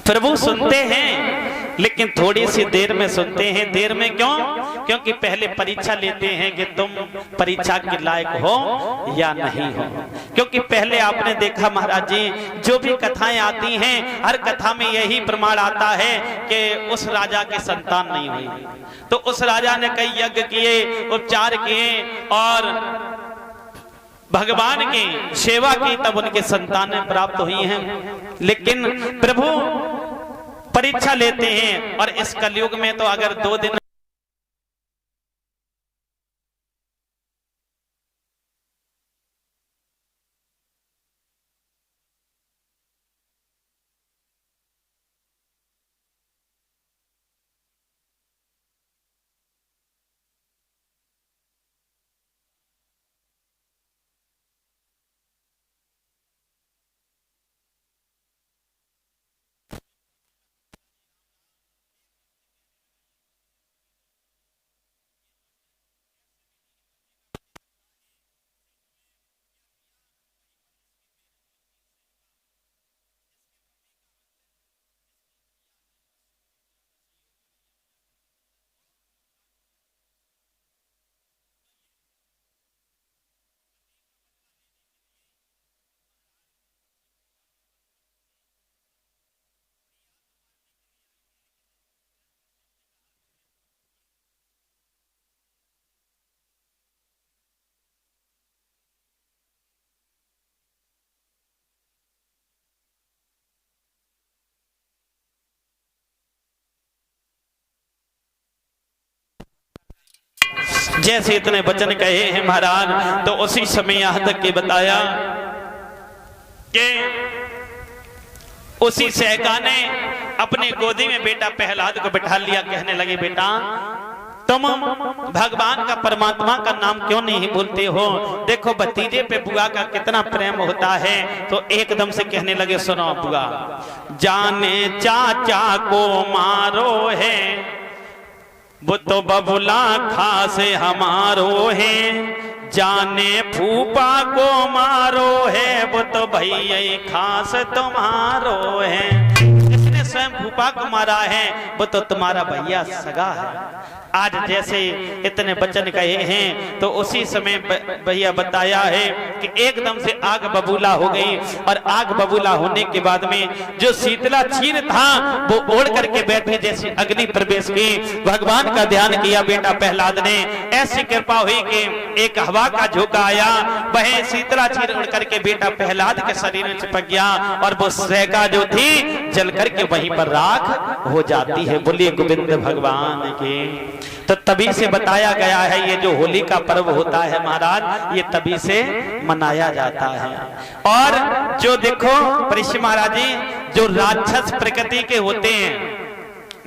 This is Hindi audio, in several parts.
प्रभु सुनते हैं लेकिन थोड़ी सी देर में सुनते हैं। देर में क्यों? क्योंकि पहले परीक्षा लेते हैं कि तुम परीक्षा के लायक हो या नहीं हो। क्योंकि पहले आपने देखा महाराज जी, जो भी कथाएं आती हैं हर कथा में यही प्रमाण आता है कि उस राजा की संतान नहीं हुई, तो उस राजा ने कई यज्ञ किए, उपचार किए और भगवान की सेवा की, तब उनके संतानें प्राप्त हुई हैं। लेकिन प्रभु परीक्षा लेते हैं और इस कलयुग में तो अगर 2 दिन जैसे इतने वचन कहे हैं महाराज, तो उसी समय यहां तक के बताया कि उसी सहका ने अपने गोदी में बेटा प्रहलाद को बिठा लिया। कहने लगे, बेटा तुम भगवान का परमात्मा का नाम क्यों नहीं बोलते हो? देखो भतीजे पे बुआ का कितना प्रेम होता है। तो एकदम से कहने लगे, सुनो बुआ, जाने चाचा को मारो है वो तो बबुला खासे हमारो है, जाने फूफा को मारो है वो तो भैया खास तुम्हारो है। जिसने स्वयं फूफा को मारा है वो तो तुम्हारा भैया सगा है। आज जैसे इतने वचन कहे हैं तो उसी समय भैया बताया है कि एकदम से आग बबूला हो गई। और आग बबूला होने के बाद में जो शीतला चीर था वो ओढ़ करके बैठे, जैसे अग्नि प्रवेश की। भगवान का ध्यान किया बेटा प्रहलाद ने, ऐसी कृपा हुई कि एक हवा का झोंका आया, वह शीतला चीर उड़ करके बेटा प्रहलाद के शरीर में चिपक गया और वो सहका जो थी जल करके वहीं पर राख हो जाती है। बोलिए गोविंद भगवान के। तो तभी से बताया गया है ये जो होली का पर्व होता है महाराज, ये तभी से मनाया जाता है। और जो देखो परीक्षित महाराज जी, जो राक्षस प्रकृति के होते हैं,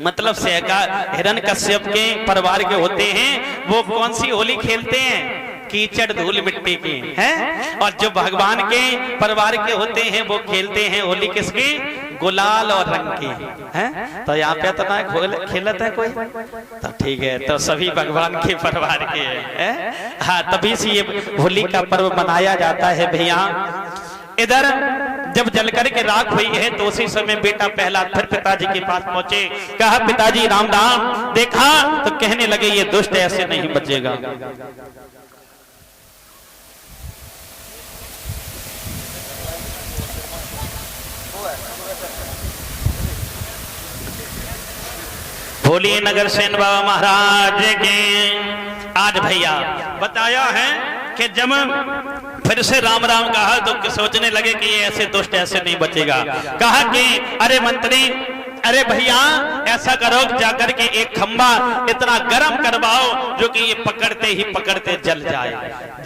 मतलब सहका हिरण्यकश्यप के परिवार के होते हैं, वो कौन सी होली खेलते हैं? कीचड़ धूल मिट्टी की है। और जो भगवान के परिवार के होते हैं वो खेलते हैं होली किसकी? गुलाल और रंग की है। तो यहाँ पे तो ना खेलता है कोई, तो ठीक है, तो सभी भगवान के परिवार के हैं। हाँ, तभी से ये होली का पर्व मनाया जाता है भैया। इधर जब जलकर के राख हुई है तो उसी समय बेटा प्रहलाद फिर पिताजी के पास पहुंचे। कहा, पिताजी राम राम। देखा तो कहने लगे, ये दुष्ट ऐसे नहीं बचेगा। बोलिए नगर सेन बाबा महाराज के। आज भैया बताया है कि जब फिर से राम राम कहा तो सोचने लगे कि ये ऐसे दुष्ट ऐसे नहीं बचेगा। कहा कि अरे मंत्री, अरे भैया ऐसा करो जाकर के एक खंबा इतना गर्म करवाओ जो कि ये पकड़ते ही पकड़ते जल जाए,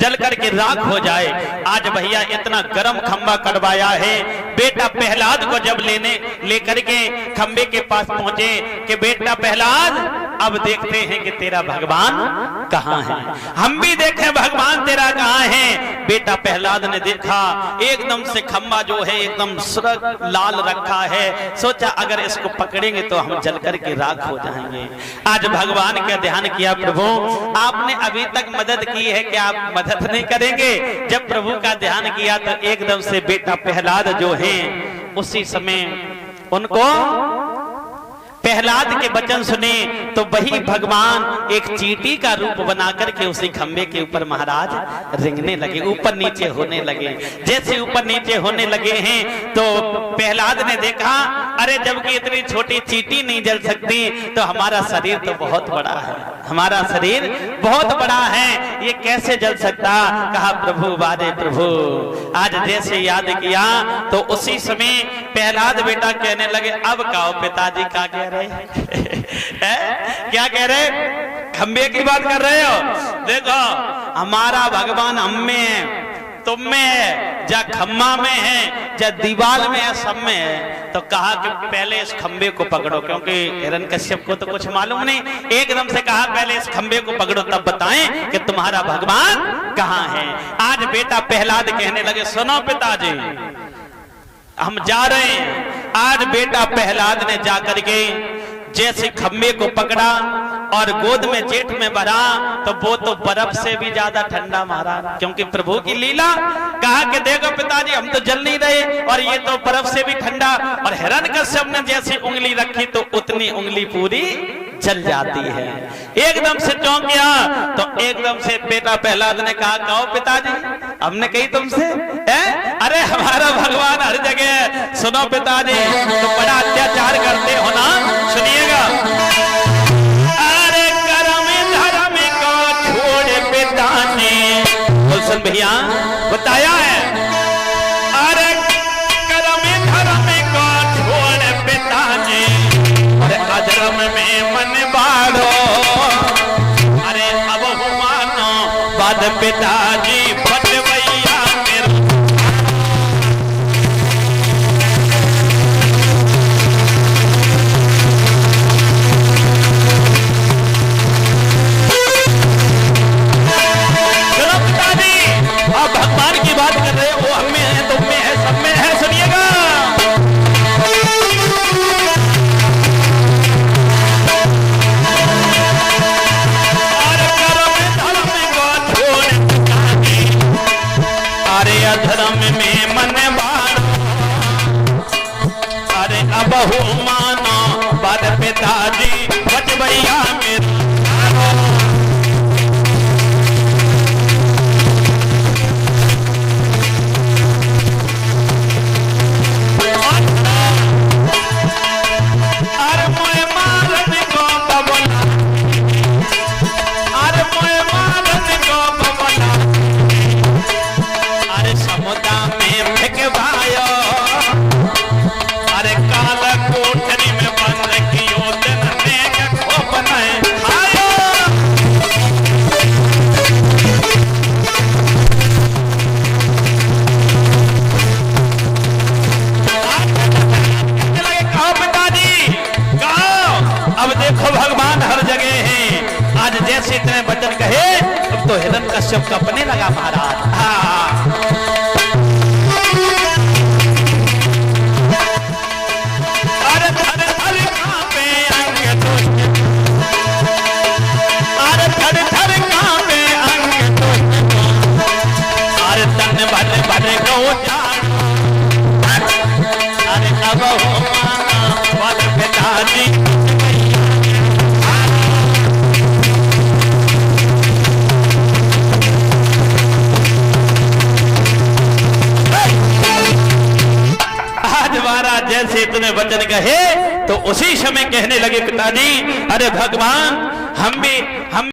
जल करके राख हो जाए। आज भैया इतना गर्म खंबा करवाया है। बेटा प्रहलाद को जब लेकर के खंबे के पास पहुंचे कि बेटा प्रहलाद, अब देखते हैं कि तेरा भगवान कहाँ है, हम भी देखें भगवान तेरा कहाँ है। बेटा प्रहलाद ने देखा, एकदम से खंबा जो है एकदम सुर्ख लाल रखा है। सोचा अगर इसको पकड़ेंगे तो हम जल करके राख हो जाएंगे। आज भगवान का ध्यान किया, प्रभु आपने अभी तक मदद की है कि आप मदद नहीं करेंगे। जब प्रभु का ध्यान किया तो एकदम से बेटा प्रहलाद जो है उसी समय उनको प्रहलाद के वचन सुने तो वही भगवान एक चींटी का रूप बना करके उसी खंबे के ऊपर महाराज रेंगने लगे, ऊपर नीचे होने लगे। जैसे ऊपर नीचे होने लगे हैं तो प्रहलाद ने देखा, अरे जबकि इतनी छोटी चींटी नहीं जल सकती तो हमारा शरीर तो बहुत बड़ा है, हमारा शरीर बहुत बड़ा है, ये कैसे जल सकता। कहा प्रभु बारे प्रभु। आज जैसे याद किया तो उसी समय प्रहलाद बेटा कहने लगे, अब कहो पिताजी क्या कह रहे क्या कह रहे, खंबे की बात कर रहे हो। देखो हमारा भगवान हम में है, तुम में है, जा खम्मा में है, जा दीवार में है, सब में है। तो कहा कि पहले इस खंबे को पकड़ो, क्योंकि हिरण्यकश्यप को तो कुछ मालूम नहीं। एकदम से कहा पहले इस खंबे को पकड़ो तब बताएं कि तुम्हारा भगवान कहाँ है। आज बेटा प्रहलाद कहने लगे, सुनो पिताजी हम जा रहे हैं। आज बेटा प्रहलाद ने जाकर के जैसे खंबे को पकड़ा और गोद में जेठ में भरा तो वो तो बर्फ से भी ज्यादा ठंडा मारा, क्योंकि प्रभु की लीला। कहा कि देखो पिताजी हम तो जल नहीं रहे और ये तो बर्फ से भी ठंडा। और हिरण्यकश्यप ने जैसी उंगली रखी तो उतनी उंगली पूरी जल जाती है। एकदम से चौंक गया तो एकदम से बेटा प्रहलाद ने कहा, कहो पिताजी हमने कही तुमसे अरे हमारा भगवान हर जगह। सुनो पिताजी तो बड़ा अत्याचार करते हो ना, सुनिएगा। अरे कर्म धर्म को छोड़ पिताजी, सुन भैया बताया है। अरे कर्म धर्म को छोड़ पिताजी, अरे अधर्म में मन बाढ़ो, अरे अब मानो बाद पिताजी फटवैया मेरे। चलो पिताजी आप भगवान की बात कर रहे हो, वो हम में है, तुम में है, सब में है, सुनिएगा। धर्म में मन बाढ़ो, अरे अब हो मानो बाद पिताजी बचवैया मेरे। अरे मोए मारन को बबला, अरे मोए मारन को बबला, अरे समुद्र में फेंकवायो, अरे काला कोठरी में बंद कियो, दिन में खोप नहीं खायो। कहो पिताजी कहो, अब देखो भगवान हर जगह है। आज जैसे इतने वचन कहे अब तो हिरण्यकश्यप कपने लगा महाराज। अरे धर धर कांपे अंग तुझ, अरे धर धर कांपे अंग तुझ, अरे तन भर भर गो जान, अरे अब हो माना बाद पिताजी। जैसे इतने वचन कहे तो उसी समय कहने लगे पिताजी, अरे भगवान हम भी